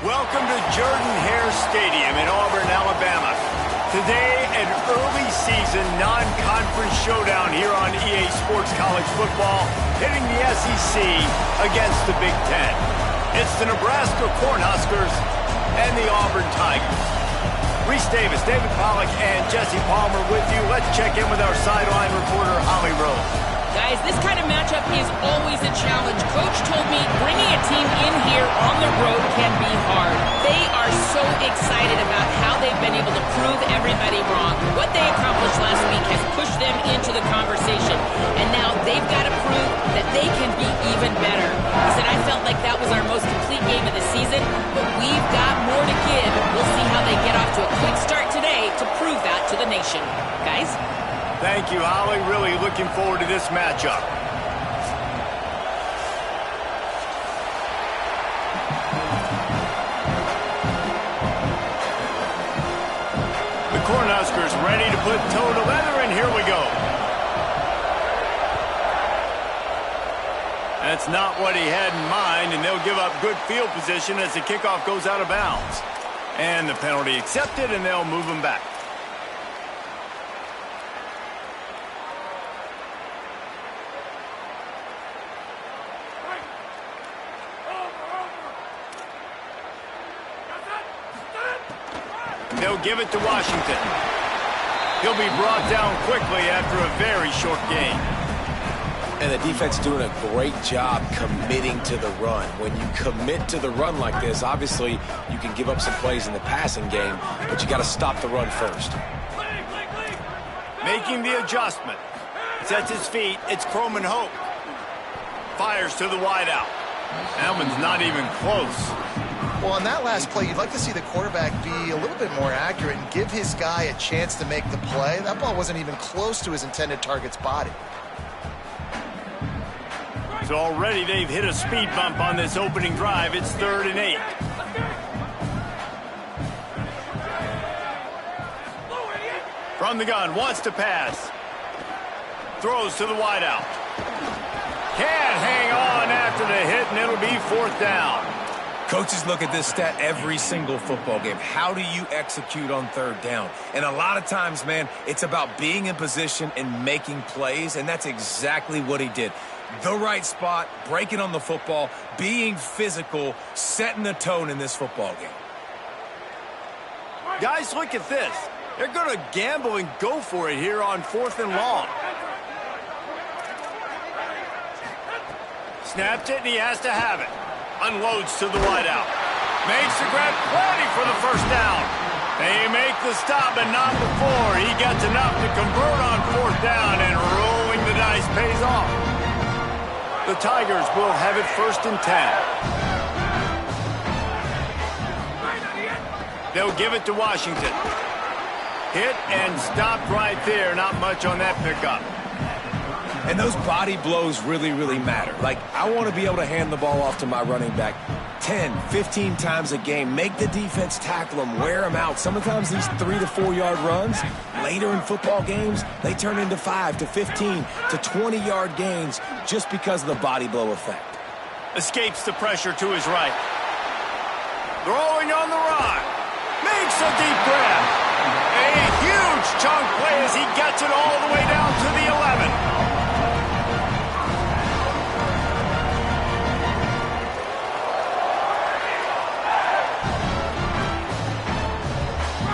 Welcome to Jordan-Hare Stadium in Auburn, Alabama. Today, an early season non-conference showdown here on EA Sports College Football, hitting the SEC against the Big Ten. It's the Nebraska Cornhuskers and the Auburn Tigers. Reese Davis, David Pollack, and Jesse Palmer with you. Let's check in with our sideline reporter, Holly Rose. Guys, this kind of matchup is always a challenge. Coach told me bringing a team in here on the road can be hard. They are so excited about how they've been able to prove everybody wrong. What they accomplished last week has pushed them into the conversation. And now they've got to prove that they can be even better. He said, I felt like that was our most complete game of the season, but we've got more to give. We'll see how they get off to a quick start today to prove that to the nation. Guys? Thank you, Holly. Really looking forward to this matchup. The Cornhuskers ready to put toe to leather, and here we go. That's not what he had in mind, and they'll give up good field position as the kickoff goes out of bounds. And the penalty accepted, and they'll move him back. They'll give it to Washington. He'll be brought down quickly after a very short game. And the defense doing a great job committing to the run. When you commit to the run like this, obviously you can give up some plays in the passing game, but you got to stop the run first. Making the adjustment. Sets his feet. It's Croman Hope. Fires to the wideout. That one's not even close. Well, on that last play, you'd like to see the quarterback be a little bit more accurate and give his guy a chance to make the play. That ball wasn't even close to his intended target's body. So already they've hit a speed bump on this opening drive. It's 3rd and 8. From the gun, wants to pass. Throws to the wideout. Can't hang on after the hit, and it'll be 4th down. Coaches look at this stat every single football game. How do you execute on 3rd down? And a lot of times, man, it's about being in position and making plays, and that's exactly what he did. The right spot, breaking on the football, being physical, setting the tone in this football game. Guys, look at this. They're going to gamble and go for it here on 4th and long. Snapped it, and he has to have it. Unloads to the wideout. Makes the grab, plenty for the 1st down. They make the stop, but not before. He gets enough to convert on 4th down, and rolling the dice pays off. The Tigers will have it 1st and 10. They'll give it to Washington. Hit and stopped right there. Not much on that pickup. And those body blows really, really matter. Like, I want to be able to hand the ball off to my running back 10, 15 times a game. Make the defense tackle them, wear them out. Sometimes these 3 to 4 yard runs, later in football games, they turn into 5 to 15 to 20 yard gains just because of the body blow effect. Escapes the pressure to his right. Throwing on the run. Makes a deep grab. A huge chunk play as he gets it all the way down to the 11.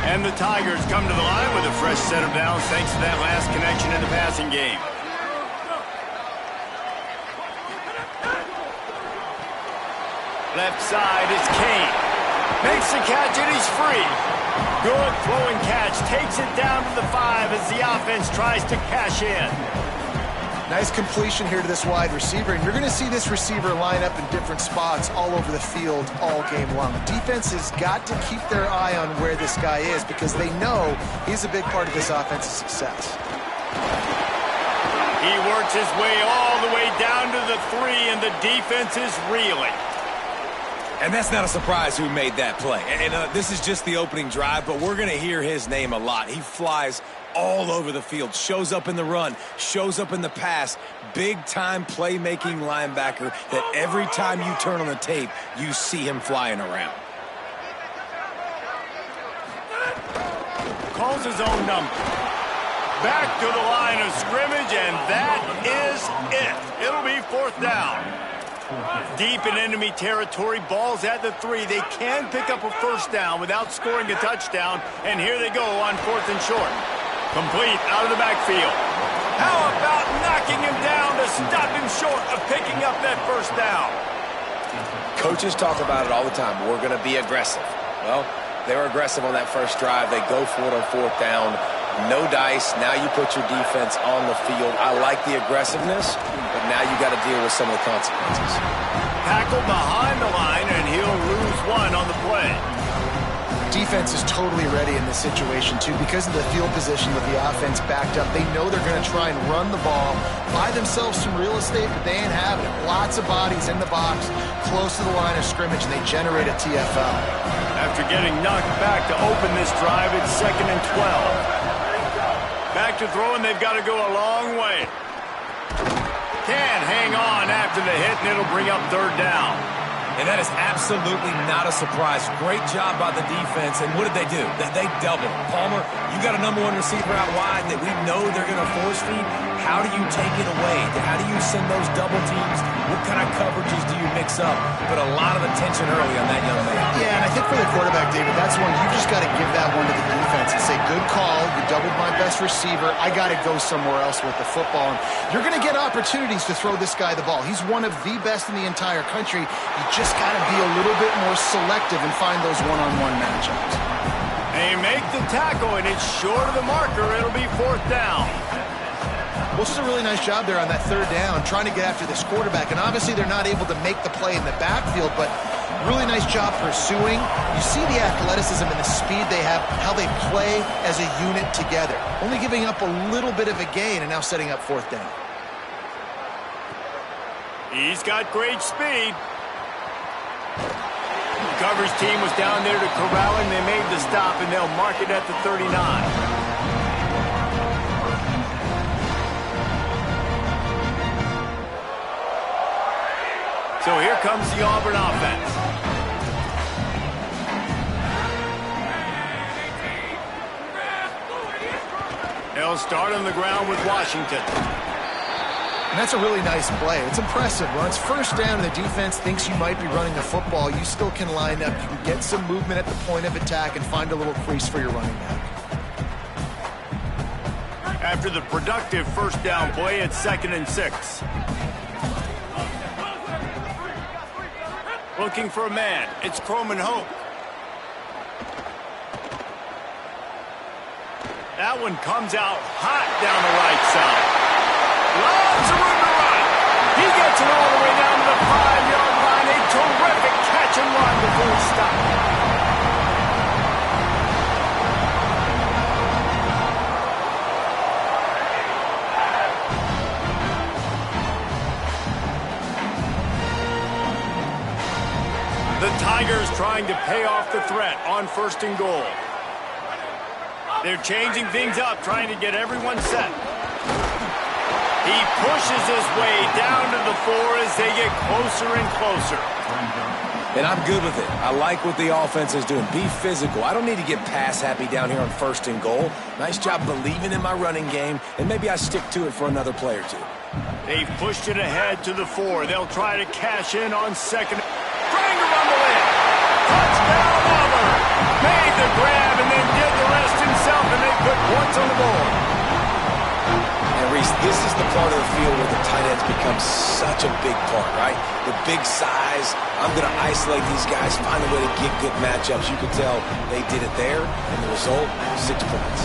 And the Tigers come to the line with a fresh set of downs thanks to that last connection in the passing game. Left side is Kane. Makes the catch and he's free. Good throwing catch. Takes it down to the 5 as the offense tries to cash in. Nice completion here to this wide receiver, and you're going to see this receiver line up in different spots all over the field all game long. The defense has got to keep their eye on where this guy is because they know he's a big part of this offense's success. He works his way all the way down to the 3, and the defense is reeling. And that's not a surprise who made that play. And this is just the opening drive, but we're going to hear his name a lot. He flies all over the field, shows up in the run, shows up in the pass. Big-time playmaking linebacker that every time you turn on the tape, you see him flying around. calls his own number. Back to the line of scrimmage, and that is it. It'll be 4th down. Deep in enemy territory, ball's at the 3. They can pick up a 1st down without scoring a touchdown, and here they go on 4th and short. Complete out of the backfield. How about knocking him down to stop him short of picking up that 1st down? Coaches talk about it all the time. We're going to be aggressive. Well, they were aggressive on that first drive. They go for it on 4th down. No dice. Now you put your defense on the field. I like the aggressiveness, but now you got to deal with some of the consequences. Tackle behind the line, and he'll lose 1 on the play. Defense is totally ready in this situation, too, because of the field position with the offense backed up. They know they're going to try and run the ball, buy themselves some real estate, but they ain't having it. Lots of bodies in the box, close to the line of scrimmage, and they generate a TFL. After getting knocked back to open this drive, it's 2nd and 12. Back to throwing, they've got to go a long way. Can't hang on after the hit, and it'll bring up 3rd down. And that is absolutely not a surprise. Great job by the defense. And what did they do? They doubled. Palmer, you got a #1 receiver out wide that we know they're going to force feed. How do you take it away? How do you send those double teams? What kind of coverages do you mix up? But a lot of attention early on that young man. Yeah, and I think for the quarterback, David, that's one you just got to give that one to the defense and say, good call. You doubled my best receiver. I got to go somewhere else with the football. And you're going to get opportunities to throw this guy the ball. He's one of the best in the entire country. You just got to be a little bit more selective and find those one-on-one matchups. They make the tackle, and it's short of the marker. It'll be 4th down. Well, this is a really nice job there on that 3rd down, trying to get after this quarterback. And obviously they're not able to make the play in the backfield, but really nice job pursuing. You see the athleticism and the speed they have, how they play as a unit together. Only giving up a little bit of a gain and now setting up 4th down. He's got great speed. The coverage team was down there to corral him. They made the stop, and they'll mark it at the 39. So here comes the Auburn offense. They'll start on the ground with Washington. And that's a really nice play. It's impressive. When it's 1st down and the defense thinks you might be running the football, you still can line up. You can get some movement at the point of attack and find a little crease for your running back. After the productive 1st down play, it's 2nd and 6. Looking for a man. It's Croman Hope. That one comes out hot down the right side. Lots of room to run. He gets it all the way down to the 5-yard line. A terrific catch and run before he stopped. The Tigers trying to pay off the threat on 1st and goal. They're changing things up, trying to get everyone set. He pushes his way down to the 4 as they get closer and closer. And I'm good with it. I like what the offense is doing. Be physical. I don't need to get pass happy down here on 1st and goal. Nice job believing in my running game, and maybe I stick to it for another play or two. They've pushed it ahead to the 4. They'll try to cash in on 2nd. Trying to rumble in. Touchdown, Auburn. Made the grab and then did the rest himself, and they put points on the board. And Reese, this is the part of the field where the tight ends become such a big part, right? The big size. I'm going to isolate these guys, find a way to get good matchups. You could tell they did it there, and the result, 6 points.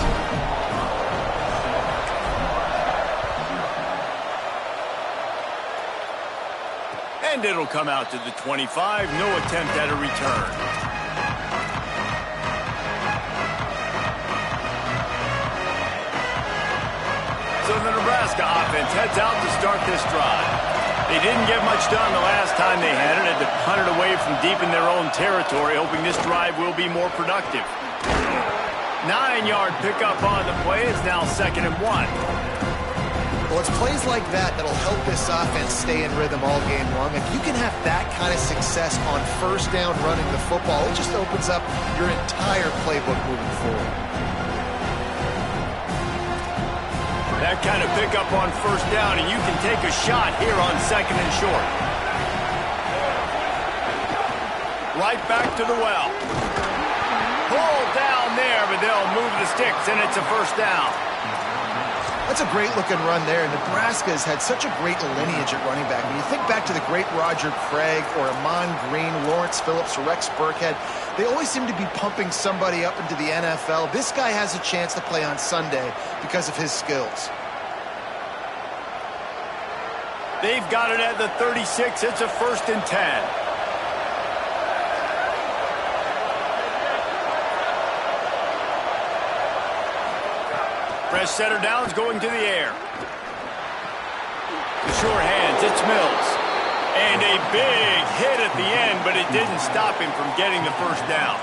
And it'll come out to the 25. No attempt at a return. So the Nebraska offense heads out to start this drive. They didn't get much done the last time they had it. Had to punt it away from deep in their own territory, hoping this drive will be more productive. 9-yard pickup on the play. It's now 2nd and 1. Well, it's plays like that that'll help this offense stay in rhythm all game long. If you can have that kind of success on 1st down running the football, it just opens up your entire playbook moving forward. That kind of pickup on first down, and you can take a shot here on 2nd and short. Right back to the well. Pull down there, but they'll move the sticks, and it's a first down. That's a great-looking run there. Nebraska has had such a great lineage at running back. When you think back to the great Roger Craig or Amon Green, Lawrence Phillips, or Rex Burkhead, they always seem to be pumping somebody up into the NFL. This guy has a chance to play on Sunday because of his skills. They've got it at the 36. It's a 1st and 10. Fresh setter downs going to the air. The sure hands, it's Mills. And a big hit at the end, but it didn't stop him from getting the first down.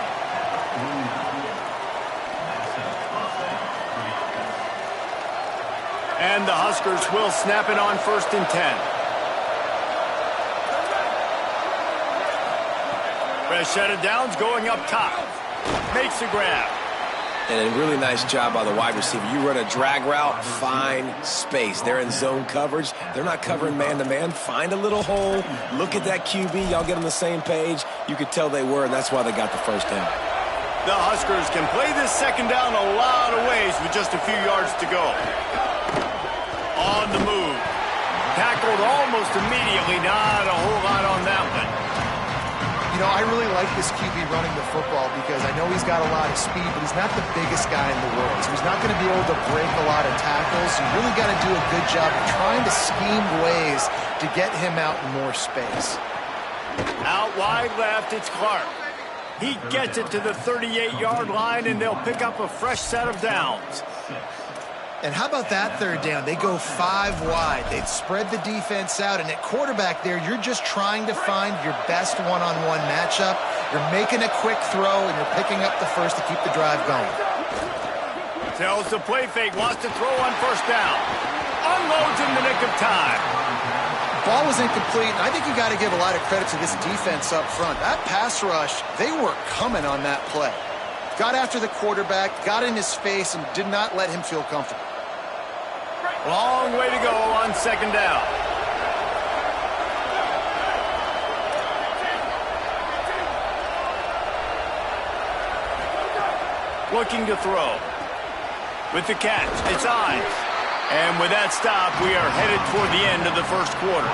And the Huskers will snap it on 1st and 10. Fresh set of downs going up top. Makes the grab. And a really nice job by the wide receiver. You run a drag route, find space. They're in zone coverage. They're not covering man-to-man. Find a little hole. Look at that QB. Y'all get on the same page. You could tell they were, and that's why they got the first down. The Huskers can play this 2nd down a lot of ways with just a few yards to go. On the move. Tackled almost immediately. Not a whole lot on that one. You know, I really like this QB running the football because I know he's got a lot of speed, but he's not the biggest guy in the world. So he's not going to be able to break a lot of tackles. You really got to do a good job of trying to scheme ways to get him out in more space. Out wide left, it's Clark. He gets it to the 38-yard line, and they'll pick up a fresh set of downs. And how about that 3rd down? They go 5 wide. They'd spread the defense out, and at quarterback there, you're just trying to find your best one-on-one matchup. You're making a quick throw, and you're picking up the first to keep the drive going. Tells the play fake, wants to throw on 1st down. Unloads in the nick of time. Ball was incomplete. I think you got to give a lot of credit to this defense up front. That pass rush, they were coming on that play. Got after the quarterback, got in his face, and did not let him feel comfortable. Long way to go on 2nd down. Looking to throw. With the catch, it's Ives. And with that stop, we are headed toward the end of the 1st quarter.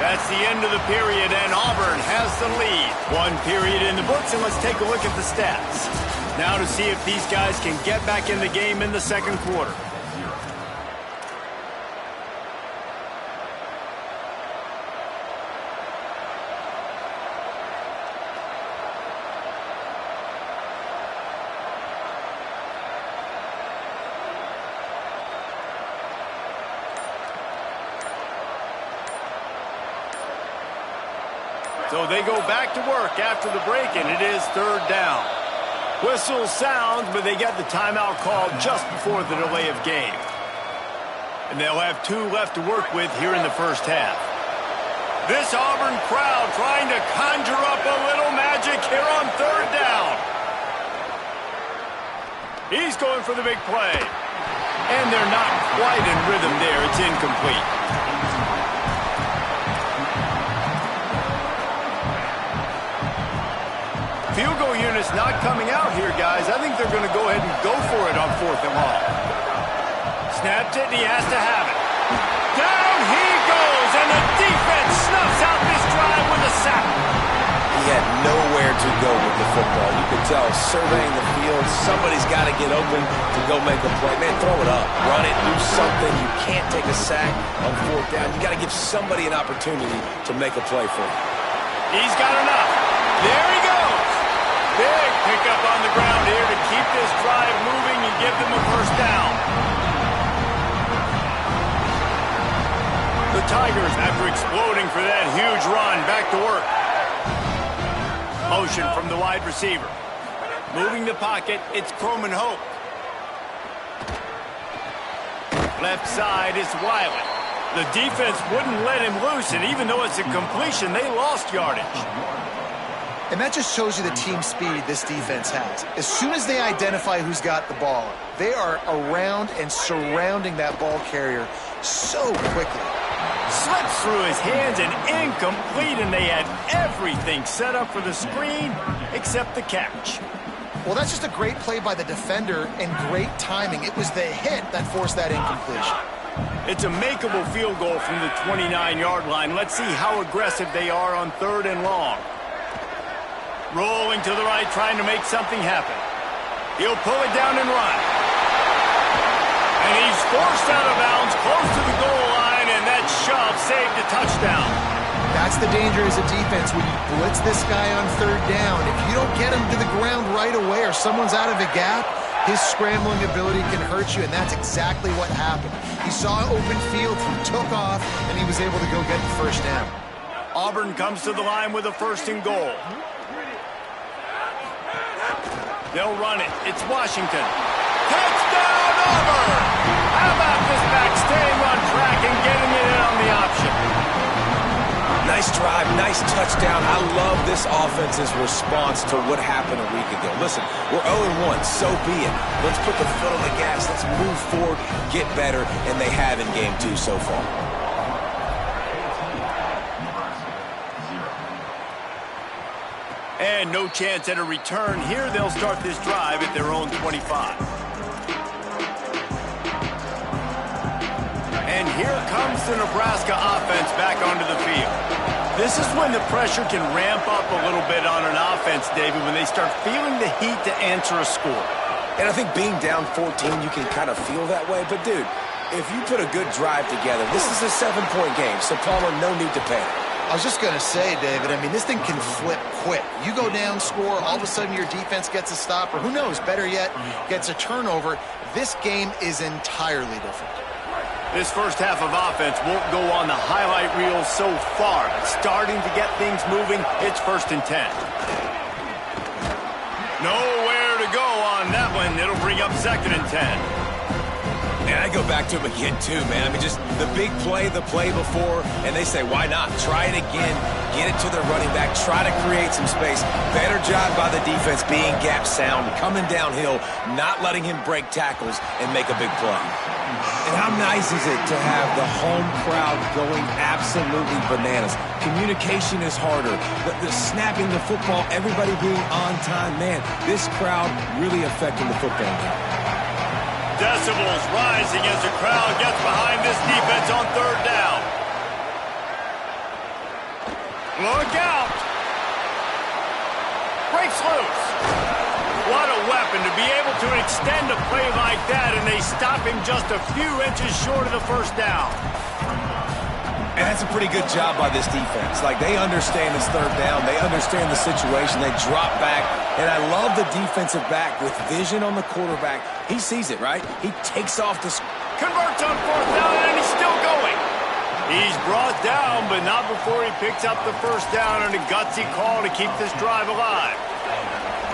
That's the end of the period, and Auburn has the lead. 1 period in the books, and let's take a look at the stats. Now to see if these guys can get back in the game in the 2nd quarter. So they go back to work after the break, and it is 3rd down. Whistle sounds, but they get the timeout called just before the delay of game. And they'll have 2 left to work with here in the 1st half. This Auburn crowd trying to conjure up a little magic here on 3rd down. He's going for the big play. And they're not quite in rhythm there. It's incomplete. Field goal unit's not coming out here, guys. I think they're going to go ahead and go for it on 4th and long. Snapped it, and he has to have it. Down he goes, and the defense snuffs out this drive with a sack. He had nowhere to go with the football. You could tell, surveying the field, somebody's got to get open to go make a play. Man, throw it up. Run it, do something. You can't take a sack on 4th down. You got to give somebody an opportunity to make a play for you. He's got enough. There he goes. Big pickup on the ground here to keep this drive moving and give them a 1st down. The Tigers, after exploding for that huge run, back to work. Motion from the wide receiver. Moving the pocket, it's Croman Hope. Left side is Wiley. The defense wouldn't let him loose, and even though it's a completion, they lost yardage. And that just shows you the team speed this defense has. As soon as they identify who's got the ball, they are around and surrounding that ball carrier so quickly. Slips through his hands and incomplete, and they had everything set up for the screen except the catch. Well, that's just a great play by the defender and great timing. It was the hit that forced that incompletion. It's a makeable field goal from the 29-yard line. Let's see how aggressive they are on 3rd and long. Rolling to the right, trying to make something happen. He'll pull it down and run. And he's forced out of bounds, close to the goal line, and that shove saved a touchdown. That's the danger as a defense when you blitz this guy on 3rd down. If you don't get him to the ground right away or someone's out of a gap, his scrambling ability can hurt you, and that's exactly what happened. He saw open field, he took off, and he was able to go get the 1st down. Auburn comes to the line with a 1st and goal. They'll run it. It's Washington. Touchdown, Auburn! How about this back staying on track and getting it in on the option? Nice drive, nice touchdown. I love this offense's response to what happened a week ago. Listen, we're 0-1, so be it. Let's put the foot on the gas. Let's move forward, get better, and they have in game 2 so far. And no chance at a return here. They'll start this drive at their own 25. And here comes the Nebraska offense back onto the field. This is when the pressure can ramp up a little bit on an offense, David, when they start feeling the heat to answer a score. And I think being down 14, you can kind of feel that way. But, dude, if you put a good drive together, this is a 7-point game, so Palmer, no need to panic. I was just going to say, David, I mean, this thing can flip quick. You go down, score, all of a sudden your defense gets a stop, or who knows, better yet, gets a turnover. This game is entirely different. This first half of offense won't go on the highlight reel so far, but starting to get things moving, it's 1st and 10. Nowhere to go on that one. It'll bring up 2nd and 10. And I go back to him again, too, man. I mean, just the big play, the play before, and they say, why not? Try it again, get it to their running back, try to create some space. Better job by the defense being gap sound, coming downhill, not letting him break tackles and make a big play. And how nice is it to have the home crowd going absolutely bananas? Communication is harder. The snapping the football, everybody being on time. Man, this crowd really affecting the football game. Decibels rising as the crowd gets behind this defense on 3rd down. Look out! Breaks loose. What a weapon to be able to extend a play like that, and they stop him just a few inches short of the 1st down. And that's a pretty good job by this defense. Like, they understand this 3rd down. They understand the situation. They drop back. And I love the defensive back with vision on the quarterback. He sees it, right? He takes off the... Converts on 4th down, and he's still going. He's brought down, but not before he picks up the 1st down and a gutsy call to keep this drive alive.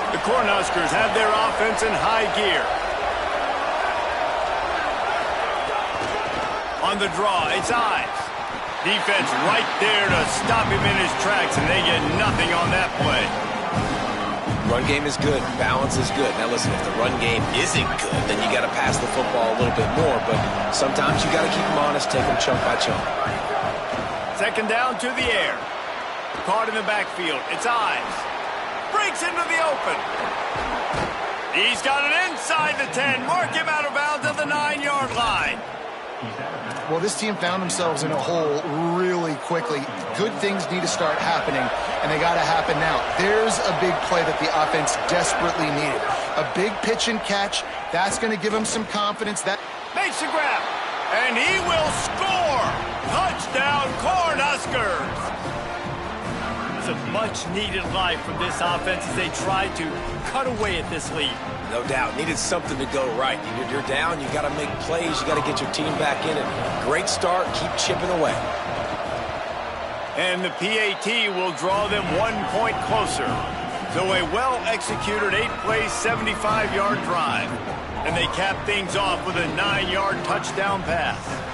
The Cornhuskers have their offense in high gear. On the draw, it's Ives. Defense right there to stop him in his tracks, and they get nothing on that play. Run game is good. Balance is good. Now, listen, if the run game isn't good, then you got to pass the football a little bit more. But sometimes you got to keep them honest, take them chunk by chunk. 2nd down to the air. Caught in the backfield. It's Ives. Breaks into the open. He's got it inside the 10. Mark him out of bounds at the 9-yard line. Well, this team found themselves in a hole really quickly. Good things need to start happening, and they got to happen now. There's a big play that the offense desperately needed. A big pitch and catch. That's going to give them some confidence. That makes the grab, and he will score. Touchdown, Cornhuskers. It's a much-needed life from this offense as they try to cut away at this lead. No doubt. Needed something to go right. You're down. You got to make plays. You got to get your team back in it. Great start. Keep chipping away. And the PAT will draw them 1 point closer. So a well-executed 8-play, 75-yard drive. And they cap things off with a 9-yard touchdown pass.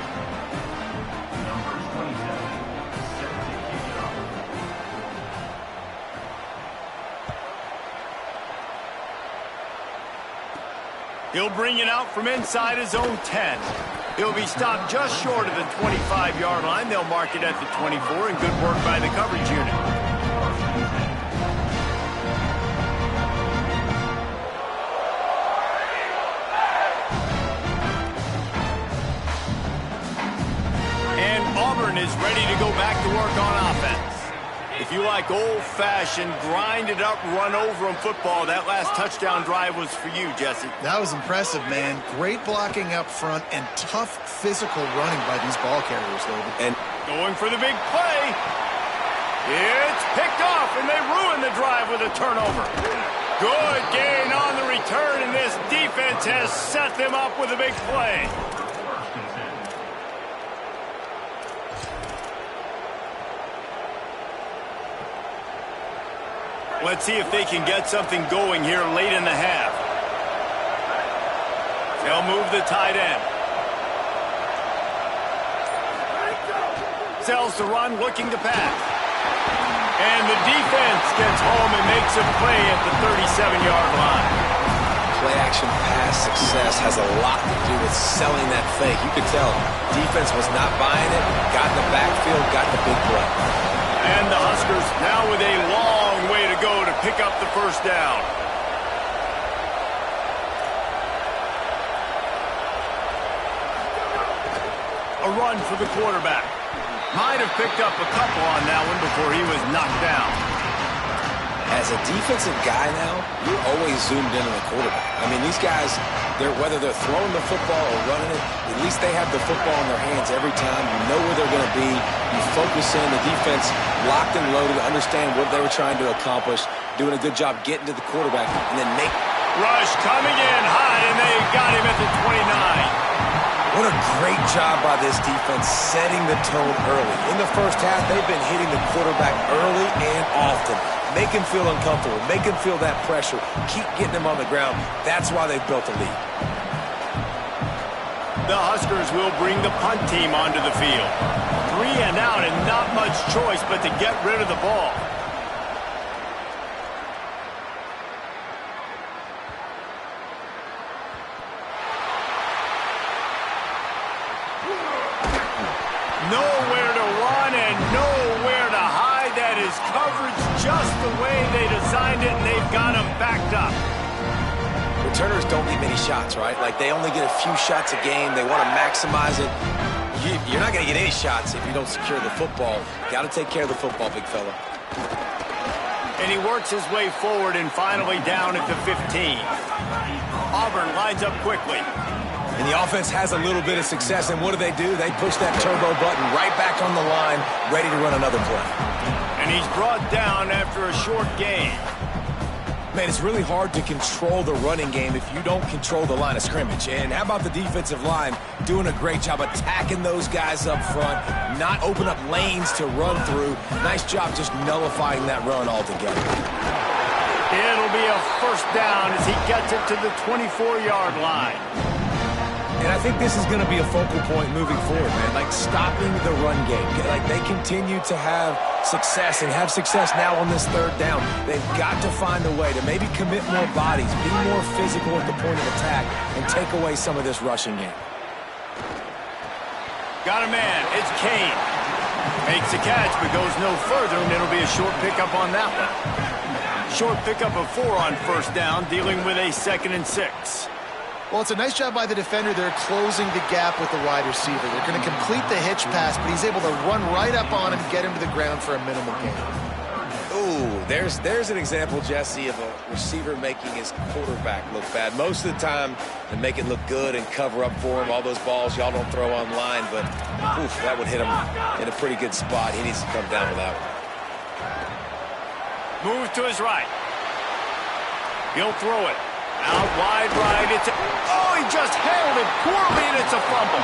He'll bring it out from inside his own 10. He'll be stopped just short of the 25-yard line. They'll mark it at the 24, and good work by the coverage unit. And Auburn is ready to go back to work on offense. If you like old-fashioned, grinded-up, run-over-'em football, that last touchdown drive was for you, Jesse. That was impressive, man. Great blocking up front and tough physical running by these ball carriers, David. And going for the big play. It's picked off, and they ruin the drive with a turnover. Good gain on the return, and this defense has set them up with a big play. Let's see if they can get something going here late in the half. They'll move the tight end. Sells the run, looking to pass. And the defense gets home and makes a play at the 37-yard line. play-action pass success has a lot to do with selling that fake. You could tell defense was not buying it, got in the backfield, got the big play. And the Huskers now with a long way to go to pick up the first down. A run for the quarterback. Might have picked up a couple on that one before he was knocked down. As a defensive guy now, you're always zoomed in on the quarterback. I mean, these guys, whether they're throwing the football or running it, at least they have the football in their hands every time. You know where they're going to be. You focus in. The defense locked and loaded, understand what they were trying to accomplish, doing a good job getting to the quarterback, and then make... Rush coming in high, and they got him at the 29. What a great job by this defense setting the tone early. In the first half, they've been hitting the quarterback early and often. Make him feel uncomfortable. Make him feel that pressure. Keep getting him on the ground. That's why they've built a lead. The Huskers will bring the punt team onto the field. 3 and out and not much choice but to get rid of the ball. Nowhere to run and nowhere to hide. That is coverage just the way they designed it, and they've got them backed up. Returners don't get many shots, right? Like, they only get a few shots a game. They want to maximize it. You're not going to get any shots if you don't secure the football. Got to take care of the football, big fella. And he works his way forward and finally down at the 15. Auburn lines up quickly. And the offense has a little bit of success, and what do? They push that turbo button right back on the line, ready to run another play. And he's brought down after a short gain. Man, it's really hard to control the running game if you don't control the line of scrimmage. And how about the defensive line doing a great job attacking those guys up front, not open up lanes to run through. Nice job just nullifying that run altogether. It'll be a first down as he gets it to the 24-yard line. And I think this is going to be a focal point moving forward, man. Like, stopping the run game. Like, they continue to have success and have success now on this third down. They've got to find a way to maybe commit more bodies, be more physical at the point of attack, and take away some of this rushing game. Got a man. It's Kane. Makes the catch, but goes no further, and it'll be a short pickup on that one. Short pickup of 4 on first down, dealing with a 2nd and 6. Well, it's a nice job by the defender. They're closing the gap with the wide receiver. They're going to complete the hitch pass, but he's able to run right up on him, get him to the ground for a minimal gain. Ooh, there's an example, Jesse, of a receiver making his quarterback look bad. Most of the time, they make it look good and cover up for him. All those balls y'all don't throw online, but oof, that would hit him in a pretty good spot. He needs to come down with that one. Move to his right. He'll throw it. Out wide right. He just handled it poorly, and it's a fumble.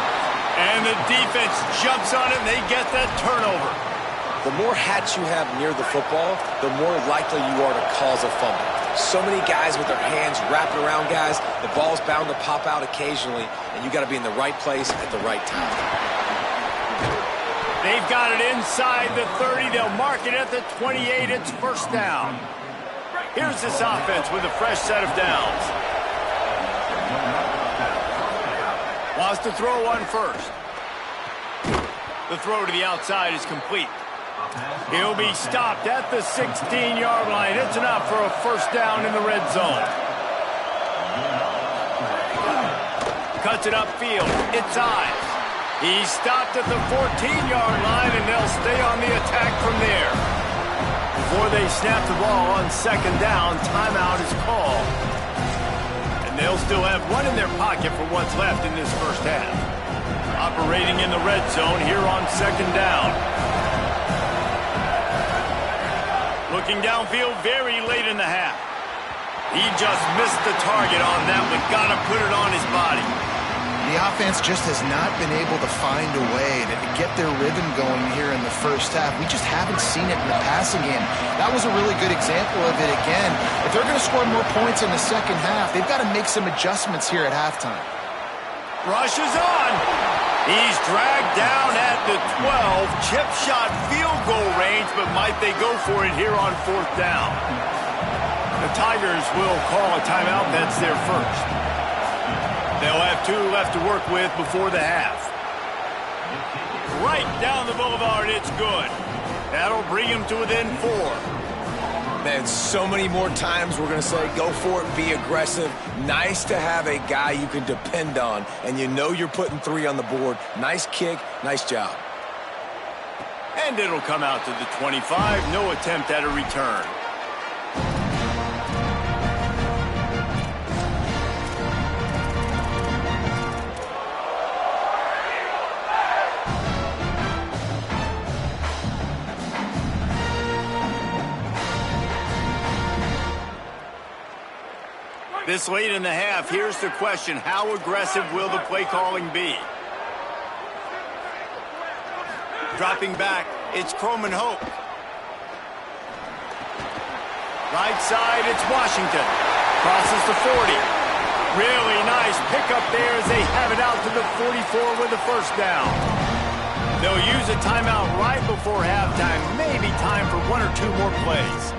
And the defense jumps on it, and they get that turnover. The more hats you have near the football, the more likely you are to cause a fumble. So many guys with their hands wrapping around guys, the ball's bound to pop out occasionally, and you got to be in the right place at the right time. They've got it inside the 30. They'll mark it at the 28. It's first down. Here's this offense with a fresh set of downs. Wants to throw one first. The throw to the outside is complete. He'll be stopped at the 16-yard line. It's enough for a first down in the red zone. Cuts it upfield. It's eyes. He's stopped at the 14-yard line, and they'll stay on the attack from there. Before they snap the ball on second down, timeout is called. And they'll still have one in their pocket for what's left in this first half. Operating in the red zone here on second down. Looking downfield very late in the half. He just missed the target on that one. Got to put it on his body. The offense just has not been able to find a way to get their rhythm going here in the first half. We just haven't seen it in the passing game. That was a really good example of it again. If they're going to score more points in the second half, they've got to make some adjustments here at halftime. Rush is on. He's dragged down at the 12. Chip shot field goal range, but might they go for it here on fourth down? The Tigers will call a timeout. That's their first. They'll have 2 left to work with before the half. Right down the boulevard, it's good. That'll bring him to within 4. Man, so many more times we're going to say, go for it, be aggressive. Nice to have a guy you can depend on, and you know you're putting 3 on the board. Nice kick, nice job. And it'll come out to the 25. No attempt at a return. This late in the half, here's the question. How aggressive will the play calling be? Dropping back, it's Croman Hope. Right side, it's Washington. Crosses the 40. Really nice pickup there as they have it out to the 44 with the first down. They'll use a timeout right before halftime. Maybe time for 1 or 2 more plays.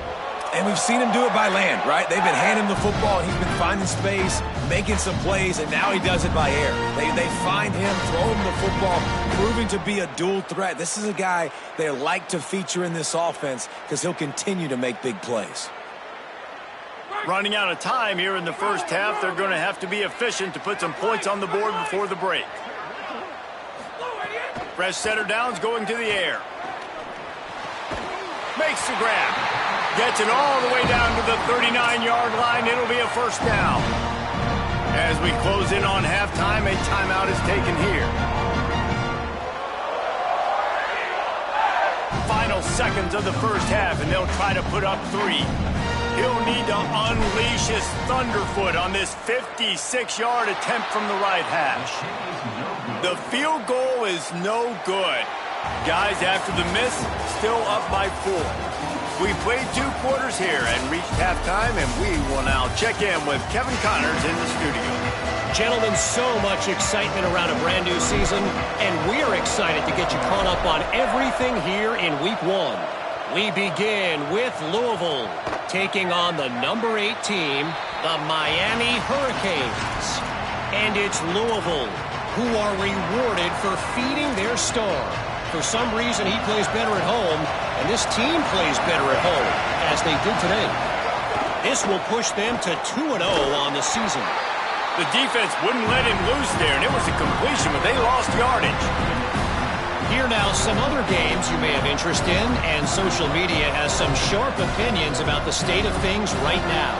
And we've seen him do it by land, right? They've been handing him the football, and he's been finding space, making some plays, and now he does it by air. They find him, throw him the football, proving to be a dual threat. This is a guy they like to feature in this offense because he'll continue to make big plays. Running out of time here in the first half, they're going to have to be efficient to put some points on the board before the break. Fresh setter downs going to the air. Makes the grab. Gets it all the way down to the 39-yard line. It'll be a first down. As we close in on halftime, a timeout is taken here. Final seconds of the first half, and they'll try to put up 3. He'll need to unleash his thunderfoot on this 56-yard attempt from the right hash. The field goal is no good. Guys, after the miss, still up by 4. We played 2 quarters here and reached halftime, and we will now check in with Kevin Connors in the studio. Gentlemen, so much excitement around a brand new season, and we're excited to get you caught up on everything here in Week 1. We begin with Louisville, taking on the number 8 team, the Miami Hurricanes. And it's Louisville who are rewarded for feeding their star. For some reason, he plays better at home, and this team plays better at home, as they did today. This will push them to 2-0 on the season. The defense wouldn't let him loose there, and it was a completion, but they lost yardage. Here now, some other games you may have interest in, and social media has some sharp opinions about the state of things right now.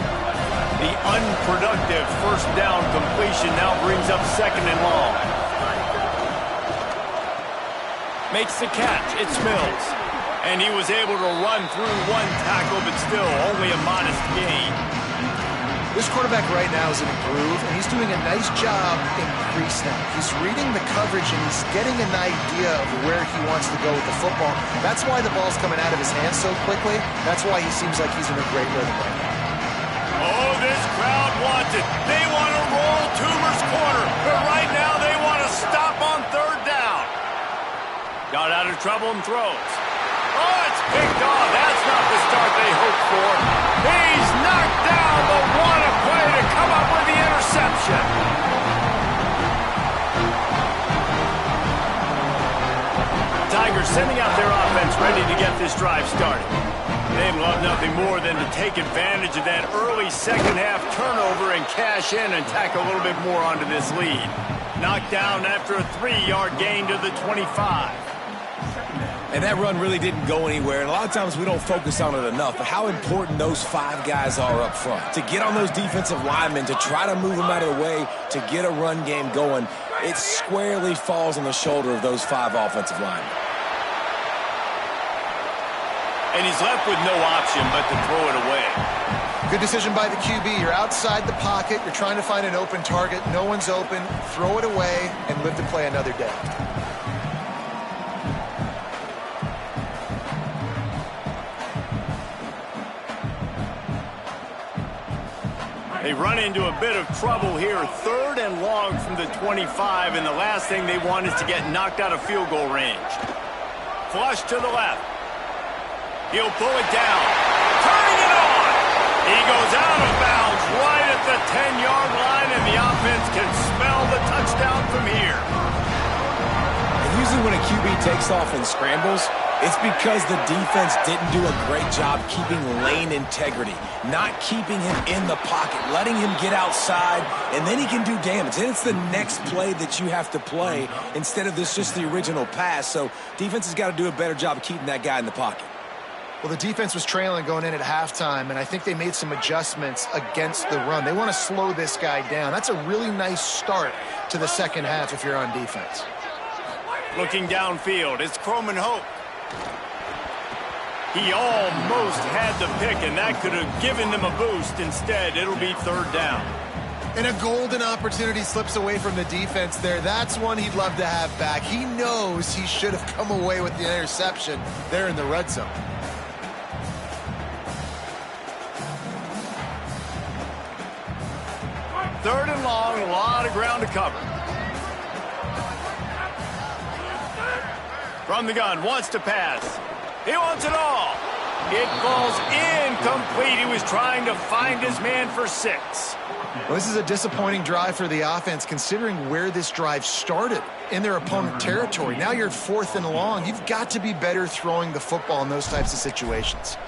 The unproductive first down completion now brings up 2nd and long. Makes the catch. It's Mills. And he was able to run through 1 tackle, but still only a modest gain. This quarterback right now is in a groove, and he's doing a nice job in pre-snap. He's reading the coverage, and he's getting an idea of where he wants to go with the football. That's why the ball's coming out of his hands so quickly. That's why he seems like he's in a great rhythm right now. Oh, this crowd wants it. They want to roll Toomer's corner, but right now they want to stop on 3rd down. Got out of trouble and throws. Oh, it's picked off. That's not the start they hoped for. He's knocked down the one play to come up with the interception. take advantage of that early second-half turnover and cash in and tack a little bit more onto this lead. Knocked down after a 3-yard gain to the 25. And that run really didn't go anywhere. And a lot of times we don't focus on it enough, but how important those 5 guys are up front. To get on those defensive linemen, to try to move them out of the way, to get a run game going, it squarely falls on the shoulder of those 5 offensive linemen. And he's left with no option but to throw it away. Good decision by the QB. You're outside the pocket. You're trying to find an open target. No one's open. Throw it away and live to play another day. They run into a bit of trouble here. 3rd and long from the 25, and the last thing they want is to get knocked out of field goal range. Flush to the left. He'll pull it down. Turning it on. He goes out of bounds right at the 10-yard line, and the offense can smell the touchdown from here. And usually when a QB takes off and scrambles, it's because the defense didn't do a great job keeping lane integrity, not keeping him in the pocket, letting him get outside, and then he can do damage. And it's the next play that you have to play instead of this just the original pass. So defense has got to do a better job of keeping that guy in the pocket. Well, the defense was trailing going in at halftime, and I think they made some adjustments against the run. They want to slow this guy down. That's a really nice start to the second half if you're on defense. Looking downfield, it's Croman Hope. He almost had the pick, and that could have given them a boost. Instead, it'll be 3rd down. And a golden opportunity slips away from the defense there. That's one he'd love to have back. He knows he should have come away with the interception there in the red zone. Third and long, a lot of ground to cover. From the gun, wants to pass. He wants it all. It falls incomplete. He was trying to find his man for 6. Well, this is a disappointing drive for the offense, considering where this drive started in their opponent territory. Now you're at 4th and long. You've got to be better throwing the football in those types of situations.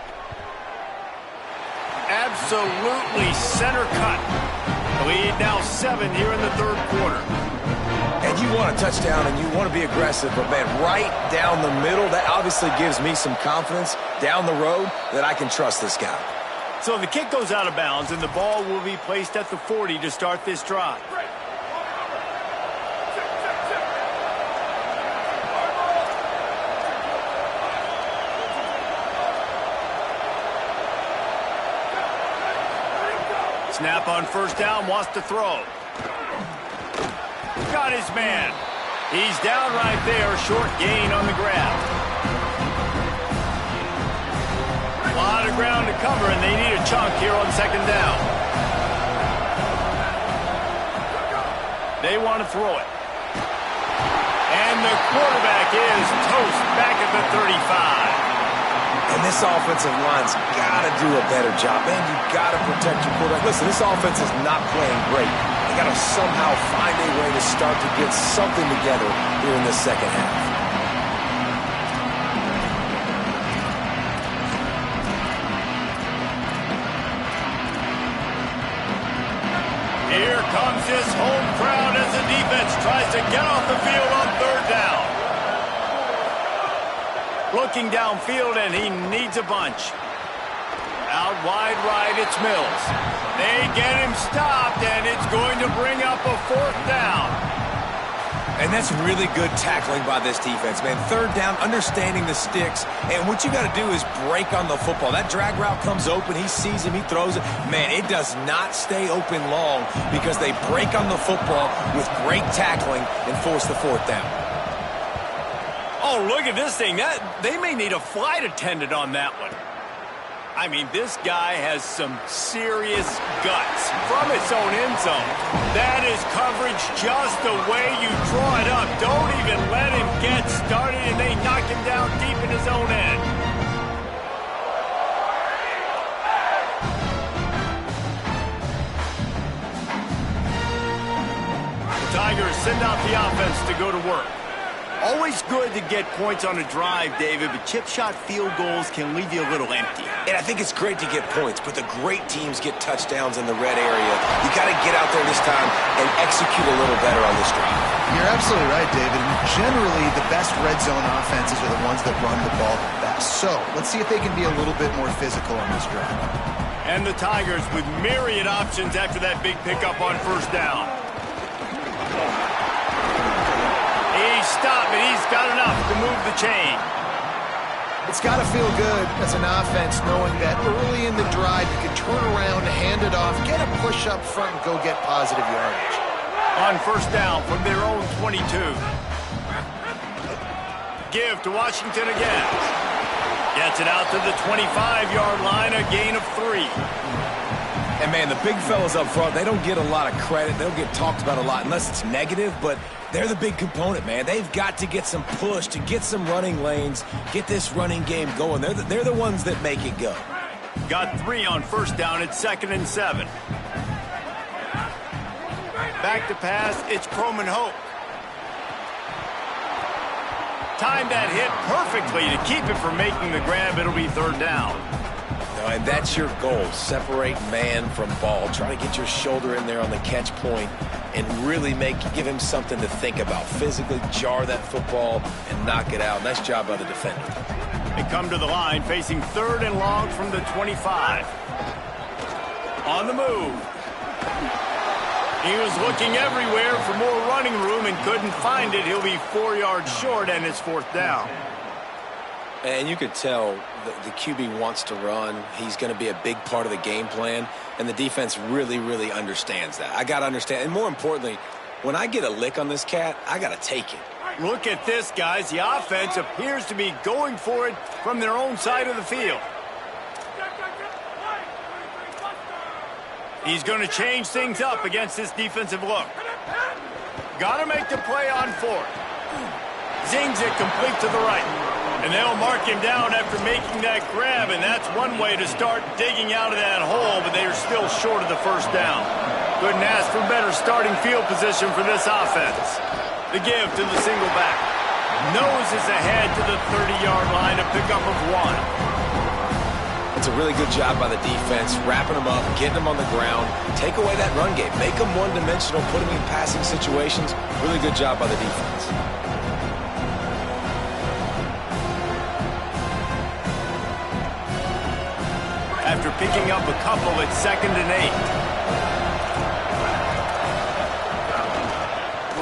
Absolutely center cut. The lead now 7 here in the 3rd quarter. And you want a touchdown and you want to be aggressive, but man, right down the middle, that obviously gives me some confidence down the road that I can trust this guy. So the kick goes out of bounds, and the ball will be placed at the 40 to start this drive. Snap on 1st down, wants to throw. Got his man. He's down right there, short gain on the grab. A lot of ground to cover, and they need a chunk here on 2nd down. They want to throw it. And the quarterback is toast back at the 35. And this offensive line's got to do a better job. Man, you got to protect your quarterback. Listen, this offense is not playing great. They got to somehow find a way to start to get something together here in the second half. Here comes his home crowd as the defense tries to get off the field on 3rd down. Looking downfield, and he needs a bunch. Out wide right, it's Mills. They get him stopped, and it's going to bring up a 4th down. And that's really good tackling by this defense, man. 3rd down, understanding the sticks, and what you got to do is break on the football. That drag route comes open, he sees him, he throws it. Man, it does not stay open long because they break on the football with great tackling and force the 4th down. Oh, look at this thing. They may need a flight attendant on that one. I mean, this guy has some serious guts from its own end zone. That is coverage just the way you draw it up. Don't even let him get started, and they knock him down deep in his own end. The Tigers send out the offense to go to work. Always good to get points on a drive, David, but chip shot field goals can leave you a little empty. And I think it's great to get points, but the great teams get touchdowns in the red area. You got to get out there this time and execute a little better on this drive. You're absolutely right, David. And generally, the best red zone offenses are the ones that run the ball the best. So let's see if they can be a little bit more physical on this drive. And the Tigers with myriad options after that big pickup on first down. He's stopped, and he's got enough to move the chain. It's got to feel good as an offense knowing that early in the drive you can turn around, hand it off, get a push up front, and go get positive yardage. On first down from their own 22. Give to Washington again. Gets it out to the 25-yard line, a gain of 3. And, man, the big fellas up front, they don't get a lot of credit. They don't get talked about a lot unless it's negative, but they're the big component, man. They've got to get some push to get some running lanes, get this running game going. They're the ones that make it go. Got 3 on first down. It's 2nd and 7. Back to pass. It's Croman Hope. Timed that hit perfectly to keep it from making the grab. It'll be 3rd down. And that's your goal. Separate man from ball. Try to get your shoulder in there on the catch point and really give him something to think about. Physically jar that football and knock it out. Nice job by the defender. They come to the line facing 3rd and long from the 25. On the move. He was looking everywhere for more running room and couldn't find it. He'll be 4 yards short, and it's 4th down. And you could tell the QB wants to run. He's going to be a big part of the game plan, and the defense really, really understands that. I got to understand, and more importantly, when I get a lick on this cat, I got to take it. Look at this, guys. The offense appears to be going for it from their own side of the field. He's going to change things up against this defensive look. Got to make the play on 4th. Zings it complete to the right. And they'll mark him down after making that grab, and that's one way to start digging out of that hole, but they are still short of the first down. Couldn't ask for better starting field position for this offense. The give to the single back. Noses ahead to the 30-yard line, a pickup of 1. It's a really good job by the defense, wrapping them up, getting them on the ground, take away that run game, make them one-dimensional, put them in passing situations. Really good job by the defense. After picking up a couple, it's 2nd and 8.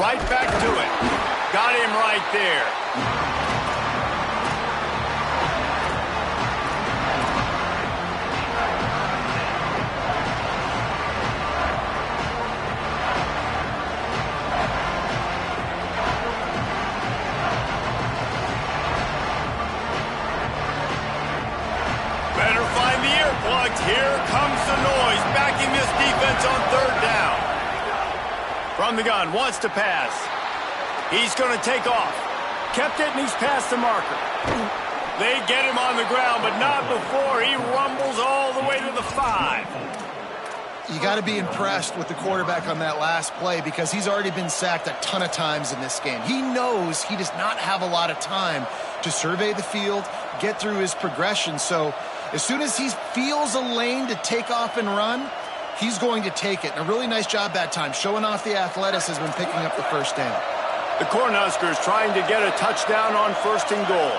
Right back to it. Got him right there. Here comes the noise, backing this defense on 3rd down. From the gun, wants to pass. He's going to take off. Kept it, and he's past the marker. They get him on the ground, but not before he rumbles all the way to the 5. You got to be impressed with the quarterback on that last play because he's already been sacked a ton of times in this game. He knows he does not have a lot of time to survey the field, get through his progression, so as soon as he feels a lane to take off and run, he's going to take it. And a really nice job that time, showing off the athleticism and picking up the first down. The Cornhuskers trying to get a touchdown on 1st and goal.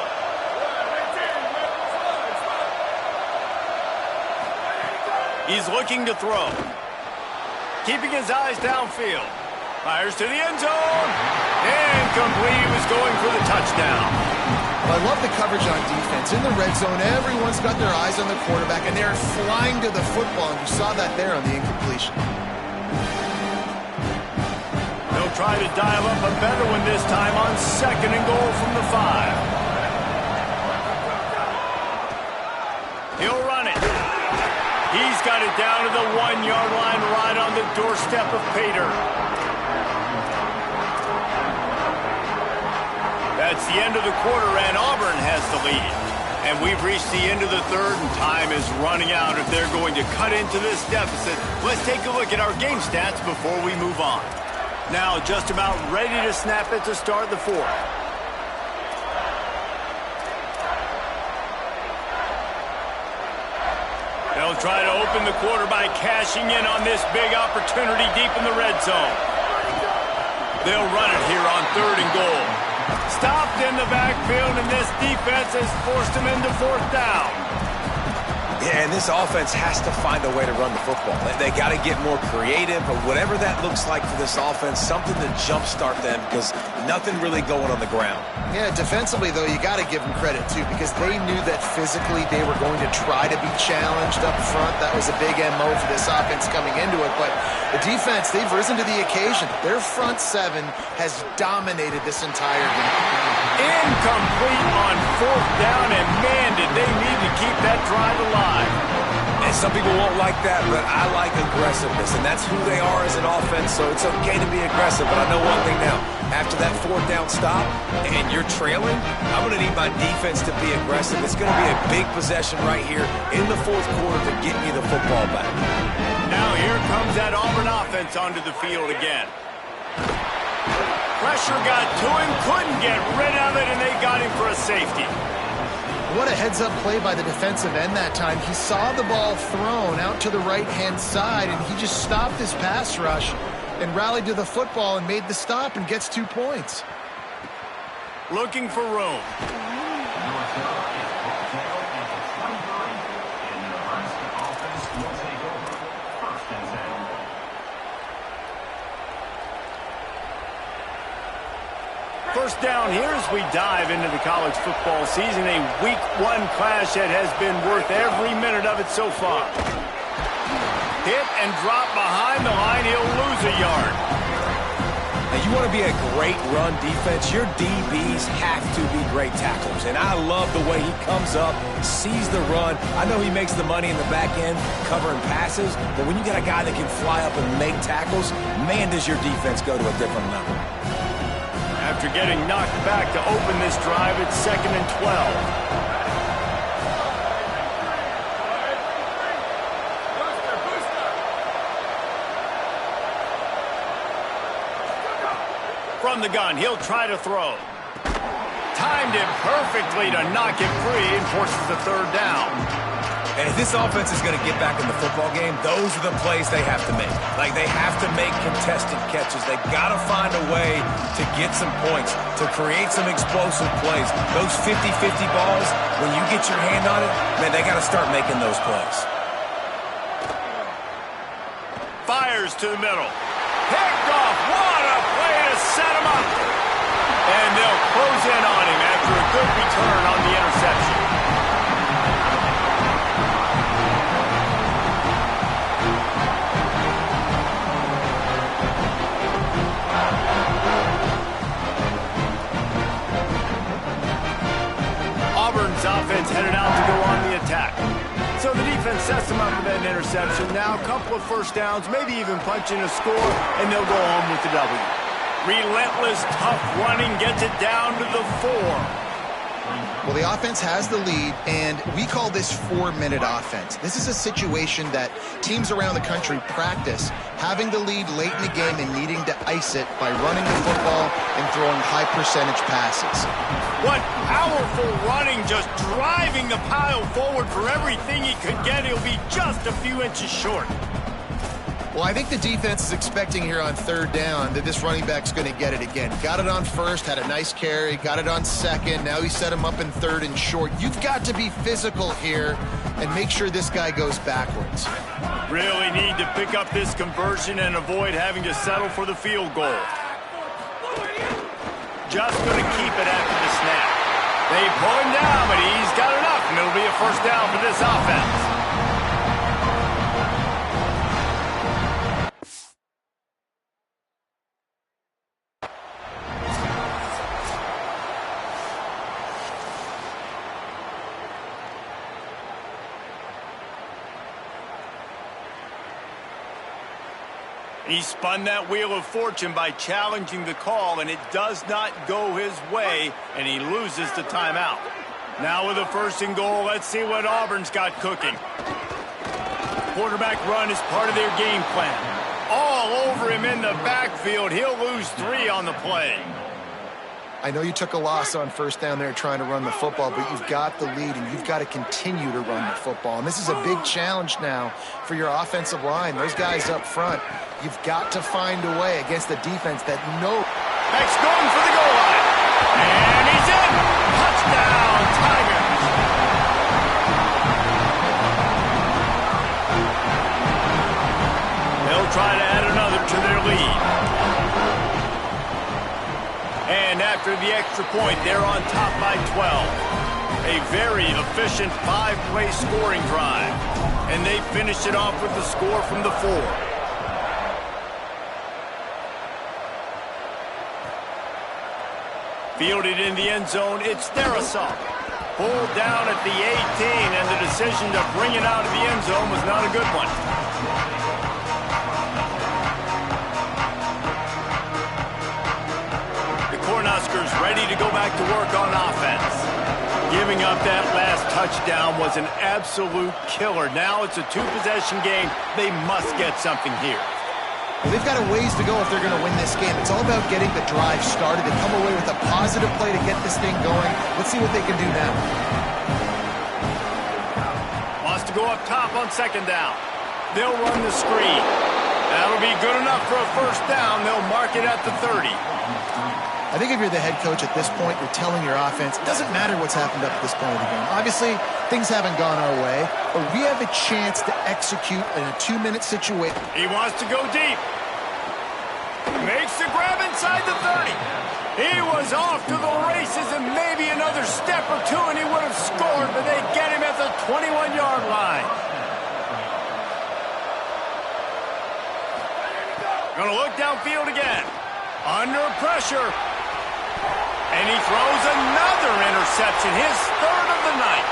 He's looking to throw. Keeping his eyes downfield. Fires to the end zone. And complete. He was going for the touchdown. Well, I love the coverage on defense. In the red zone, everyone's got their eyes on the quarterback, and they're flying to the football, and you saw that there on the incompletion. They'll try to dial up a better one this time on 2nd and goal from the 5. He'll run it. He's got it down to the 1-yard line right on the doorstep of Pater. That's the end of the quarter, and Auburn has the lead. And we've reached the end of the 3rd, and time is running out if they're going to cut into this deficit. Let's take a look at our game stats before we move on. Now just about ready to snap it to start the 4th. They'll try to open the quarter by cashing in on this big opportunity deep in the red zone. They'll run it here on 3rd and goal. Stopped in the backfield, and this defense has forced them into 4th down. Yeah, and this offense has to find a way to run the football. They got to get more creative, but whatever that looks like for this offense, something to jumpstart them because nothing really going on the ground. Yeah, defensively, though, you got to give them credit, too, because they knew that physically they were going to try to be challenged up front. That was a big MO for this offense coming into it, but the defense, they've risen to the occasion. Their front 7 has dominated this entire game. Incomplete on 4th down, and man, did they need to keep that drive alive. And some people won't like that, but I like aggressiveness, and that's who they are as an offense, so it's okay to be aggressive. But I know one thing now. After that 4th down stop and you're trailing, I'm going to need my defense to be aggressive. It's going to be a big possession right here in the 4th quarter to get me the football back. Now here comes that Auburn offense onto the field again. Pressure got to him, couldn't get rid of it, and they got him for a safety. What a heads-up play by the defensive end that time. He saw the ball thrown out to the right-hand side, and he just stopped his pass rush and rallied to the football and made the stop and gets 2 points. Looking for room. First down here as we dive into the college football season. A week 1 clash that has been worth every minute of it so far. Hit and drop behind the line. He'll lose a yard. Now, you want to be a great run defense, your DBs have to be great tacklers. And I love the way he comes up, sees the run. I know he makes the money in the back end covering passes, but when you got a guy that can fly up and make tackles, man, does your defense go to a different level. After getting knocked back to open this drive, it's 2nd and 12. From the gun, he'll try to throw. Timed it perfectly to knock it free and forces the 3rd down. And if this offense is going to get back in the football game, those are the plays they have to make. Like, they have to make contested catches. They've got to find a way to get some points, to create some explosive plays. Those 50-50 balls, when you get your hand on it, man, they got to start making those plays. Fires to the middle. Picked off. What a play to set him up. And they'll close in on him after a good return on the interception. Auburn's offense headed out to go on the attack. So the defense sets them up with that interception. Now a couple of first downs, maybe even punching a score, and they'll go home with the W. Relentless, tough running gets it down to the 4. Well, the offense has the lead, and we call this 4-minute offense. This is a situation that teams around the country practice, having the lead late in the game and needing to ice it by running the football and throwing high-percentage passes. What powerful running, just driving the pile forward for everything he could get. He'll be just a few inches short. Well, I think the defense is expecting here on 3rd down that this running back's going to get it again. Got it on 1st, had a nice carry, got it on 2nd. Now he set him up in 3rd and short. You've got to be physical here and make sure this guy goes backwards. Really need to pick up this conversion and avoid having to settle for the field goal. Just going to keep it after the snap. They pull him down, but he's got enough, and it'll be a first down for this offense. He spun that wheel of fortune by challenging the call, and it does not go his way, and he loses the timeout. Now with a 1st and goal, let's see what Auburn's got cooking. Quarterback run is part of their game plan. All over him in the backfield. He'll lose 3 on the play. I know you took a loss on first down there trying to run the football, but you've got the lead, and you've got to continue to run the football. And this is a big challenge now for your offensive line. Those guys up front, you've got to find a way against the defense that knows. Next going for the goal line. And he's in. Touchdown, Tigers. They'll try to add another to their lead. And after the extra point, they're on top by 12. A very efficient 5-play scoring drive. And they finished it off with the score from the 4. Fielded in the end zone, it's Darisaw. Pulled down at the 18, and the decision to bring it out of the end zone was not a good one. Cornhuskers ready to go back to work on offense. Giving up that last touchdown was an absolute killer. Now it's a 2-possession game. They must get something here. Well, they've got a ways to go if they're going to win this game. It's all about getting the drive started and come away with a positive play to get this thing going. Let's see what they can do now. Wants to go up top on second down. They'll run the screen. That'll be good enough for a first down. They'll mark it at the 30. I think if you're the head coach at this point, you're telling your offense, it doesn't matter what's happened up to this point of the game. Obviously, things haven't gone our way, but we have a chance to execute in a 2-minute situation. He wants to go deep. Makes the grab inside the 30. He was off to the races and maybe another step or two and he would have scored, but they get him at the 21-yard line. Gonna look downfield again. Under pressure. And he throws another interception, his 3rd of the night.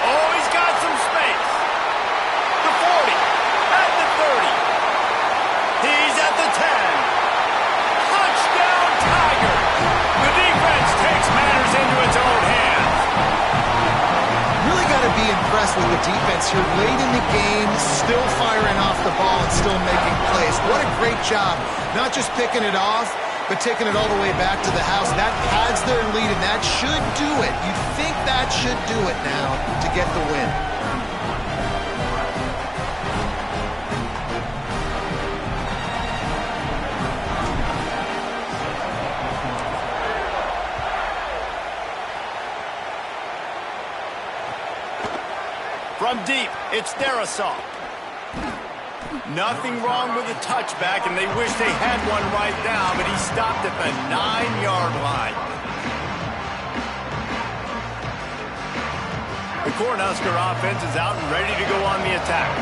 Oh, he's got some space. The 40, at the 30. He's at the 10. Touchdown, Tigers. The defense takes matters into its own hands. Really got to be impressed with the defense here late in the game, still firing off the ball and still making plays. What a great job, not just picking it off, but taking it all the way back to the house. That pads their lead, and that should do it. You'd think that should do it now to get the win. From deep, it's Darisaw. Nothing wrong with the touchback, and they wish they had one right now, but he stopped at the 9-yard line. The Cornhusker offense is out and ready to go on the attack.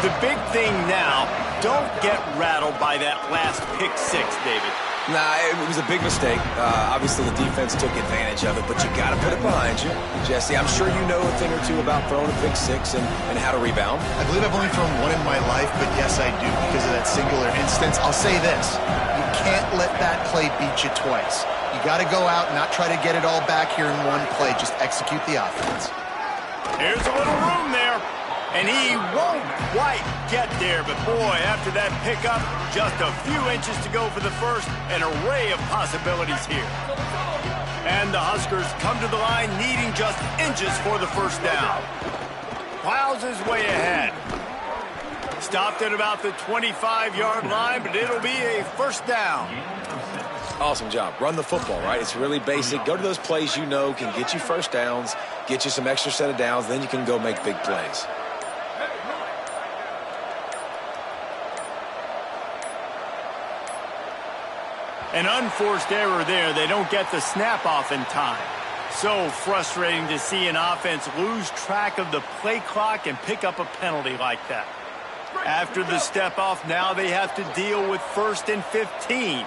The big thing now, don't get rattled by that last pick-6, David. Nah, it was a big mistake. Obviously, the defense took advantage of it, but you got to put it behind you. Jesse, I'm sure you know a thing or two about throwing a pick-6 and how to rebound. I believe I've only thrown one in my life, but yes, I do because of that singular instance. I'll say this. You can't let that play beat you twice. You got to go out and not try to get it all back here in one play. Just execute the offense. Here's a little room there. And he won't quite get there, but boy, after that pickup, just a few inches to go for the first, an array of possibilities here. And the Huskers come to the line needing just inches for the first down. Plows his way ahead. Stopped at about the 25-yard line, but it'll be a first down. Awesome job. Run the football, right? It's really basic. Go to those plays you know can get you first downs, get you some extra set of downs, then you can go make big plays. An unforced error there. They don't get the snap off in time. So frustrating to see an offense lose track of the play clock and pick up a penalty like that. After the step off, now they have to deal with 1st and 15.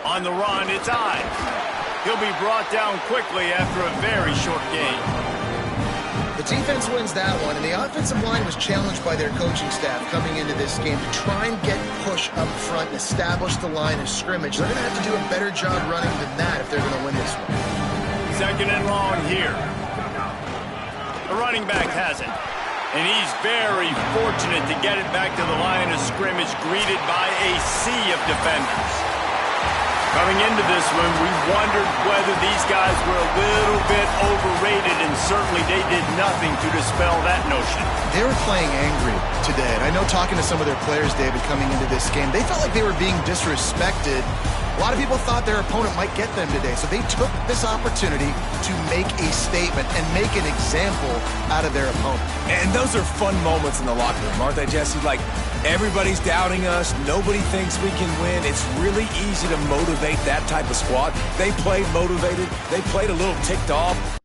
On the run, it's Ives. He'll be brought down quickly after a very short game. The defense wins that one, and the offensive line was challenged by their coaching staff coming into this game to try and get push up front and establish the line of scrimmage. They're going to have to do a better job running than that if they're going to win this one. 2nd and long here. The running back has it. And he's very fortunate to get it back to the line of scrimmage, greeted by a sea of defenders. Coming into this one, we wondered whether these guys were a little bit overrated, and certainly they did nothing to dispel that notion. They were playing angry today, and I know talking to some of their players, David, coming into this game, they felt like they were being disrespected. A lot of people thought their opponent might get them today, so they took this opportunity to make a statement and make an example out of their opponent. And those are fun moments in the locker room, aren't they, Jesse? Like, everybody's doubting us. Nobody thinks we can win. It's really easy to motivate that type of squad. They played motivated. They played a little ticked off.